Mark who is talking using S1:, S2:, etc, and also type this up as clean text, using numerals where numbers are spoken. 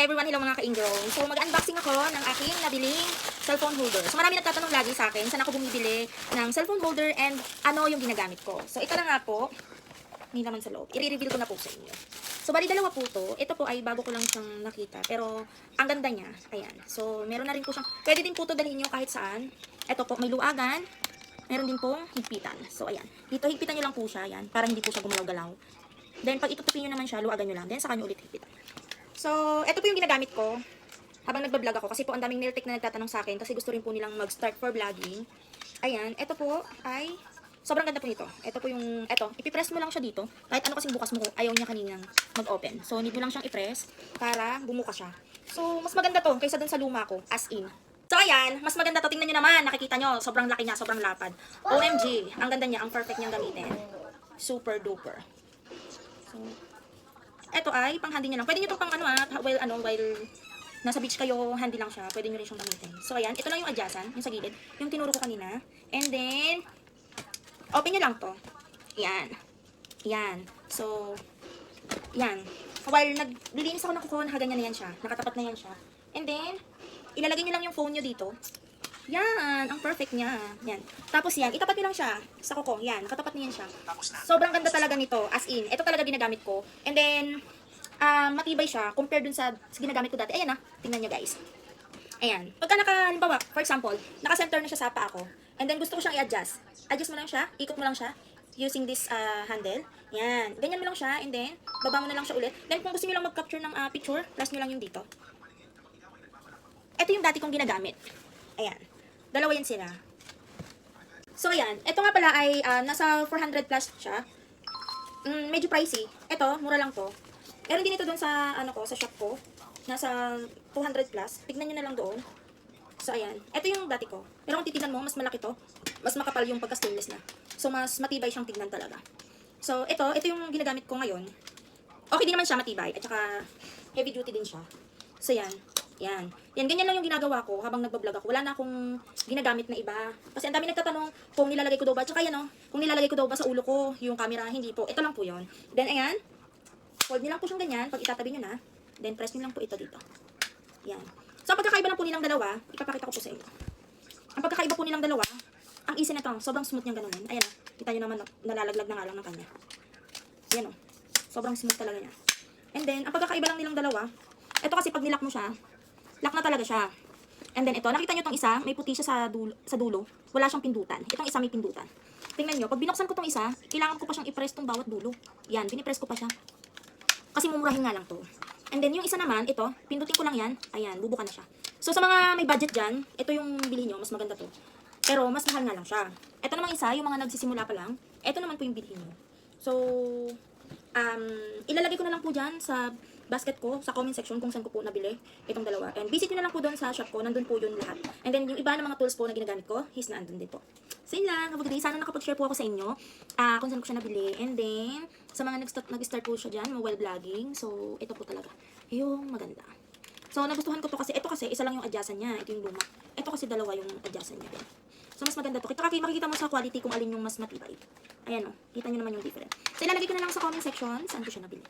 S1: everyone, hello mga ka-ingrown. So mag-unboxing ako ng aking nabiling cellphone holder. So marami nagtatanong lagi sa akin, saan ako bumibili ng cellphone holder and ano yung ginagamit ko. So ito na nga po, hindi naman sa loob. I-reveal ko na po sa inyo. So bali dalawa po to. Ito po ay bago ko lang siyang nakita, pero ang ganda niya. Ayan. So meron na rin po siyang, pwede din po to dalhin nyo kahit saan. Ito po, may luagan. Meron din pong higpitan. So ayan. Dito higpitan nyo lang po siya, ayan, para hindi po siya gumalaw-galaw. Then pag itutupin nyo naman siya, luagan nyo lang. Then saka nyo ulit higpitan. So, ito po yung ginagamit ko habang nagbablog ako. Kasi po, ang daming nail tech na nagtatanong sa akin. Kasi gusto rin po nilang mag-start for vlogging. Ayan, ito po ay sobrang ganda po nito. Ito po yung, ipipress mo lang siya dito. Kahit ano kasing bukas mo, ayaw niya kaninang mag-open. So, need mo lang siyang i-press para bumuka siya. So, mas maganda to kaysa dun sa luma ko, as in. So, ayan, mas maganda to. Tingnan nyo naman, nakikita nyo, sobrang laki niya, sobrang lapad. OMG, ang ganda niya, ang perfect niyang gamitin. Super duper. So, ito ay pang-handy niya lang. Pwede nyo itong pang while nasa beach kayo, handy lang siya. Pwede nyo rin siyang gamitin. So, ayan. Ito lang yung adyasan, yung sa gilid. Yung tinuro ko kanina. And then, open nyo lang to. Ayan. Ayan. So, ayan. While naglilinis ako ng kuko, nakaganyan na yan siya. Nakatapat na yan siya. And then, ilalagay nyo lang yung phone nyo dito. Yan, ang perfect niya. Yan. Tapos yan, itapat nyo lang siya sa kuko. Yan, nakatapat niyan siya. Sobrang ganda talaga nito, as in. Ito talaga ginagamit ko. And then, matibay siya compared dun sa ginagamit ko dati. Ayan tingnan nyo guys. Ayan. Pagka halimbawa, for example, naka-center na siya sa paa ko. And then, gusto ko siyang i-adjust. Adjust mo lang siya, ikot mo lang siya, using this handle. Yan. Ganyan mo lang siya, and then, baba mo na lang siya ulit. Then, kung gusto nyo lang mag-capture ng picture, press nyo lang yung dito. Ito yung dati kong ginagamit. Ayan. Dalawa yan sila. So, ayan. Ito nga pala ay nasa 400 plus siya. Medyo pricey. Ito, mura lang to. Meron din ito doon sa, sa shop ko. Nasa 200 plus. Tignan nyo na lang doon. So, ayan. Ito yung dati ko. Pero kung titignan mo, mas malaki to. Mas makapal yung pagka-stainless na. So, mas matibay siyang tignan talaga. So, ito yung ginagamit ko ngayon. Okay din naman siya, matibay. At saka, heavy duty din siya. So, yan. Yan. Yan, ganyan lang yung ginagawa ko habang nagbablog ako. Wala na akong ginagamit na iba. Kasi ang dami nagtatanong kung nilalagay ko daw ba. Tsaka yan kung nilalagay ko daw ba sa ulo ko yung camera. Hindi po. Ito lang po yun. Then, ayan. Hold nyo lang po siyang ganyan. Pag itatabi nyo na. Then, press nyo lang po ito dito. Yan. So, ang pagkakaiba lang po nilang dalawa, ipapakita ko po sa inyo. Ang pagkakaiba po nilang dalawa, ang easy na to. Sobrang smooth niyang ganunin. Ayan kita nyo naman, nalalaglag na nga lang ng kanya. Ayan sobrang smooth talaga niya. And then, ang pagkakaiba lang nilang dalawa, ito kasi pag nilak mo siya, lock na talaga siya. And then ito, nakita nyo itong isa, may puti siya sa dulo. Wala siyang pindutan. Itong isa may pindutan. Tingnan nyo, pag binuksan ko itong isa, kailangan ko pa siyang i-press itong bawat dulo. Yan, pinipress ko pa siya. Kasi mumurahin nga lang to. And then yung isa naman, ito, pindutin ko lang yan. Ayan, bubuka na siya. So sa mga may budget dyan, ito yung bilhin nyo, mas maganda to. Pero mas mahal nga lang siya. Ito namang isa, yung mga nagsisimula pa lang, ito naman po yung bilhin nyo. So, ilalagay ko na lang po dyan sa basket ko, sa comment section kung saan ko po nabili itong dalawa. And visit nyo na lang po doon sa shop ko, nandun po yun lahat. And then yung iba ng mga tools po na ginagamit ko, na andun din po. So yun lang, have a good day. Sana nakapag-share po ako sa inyo kung saan ko siya nabili. And then, sa mga nag-start po siya dyan, mobile vlogging. So, ito po talaga. Yung maganda. So, nagustuhan ko to kasi, ito kasi, isa lang yung adyasan niya. Ito yung luma. Ito kasi dalawa yung adyasan niya. So, mas maganda to. Makikita mo sa quality kung alin yung mas matibay. Ayan kita nyo naman yung difference. So, ilalagay ko na lang sa comment section saan ko siya nabili.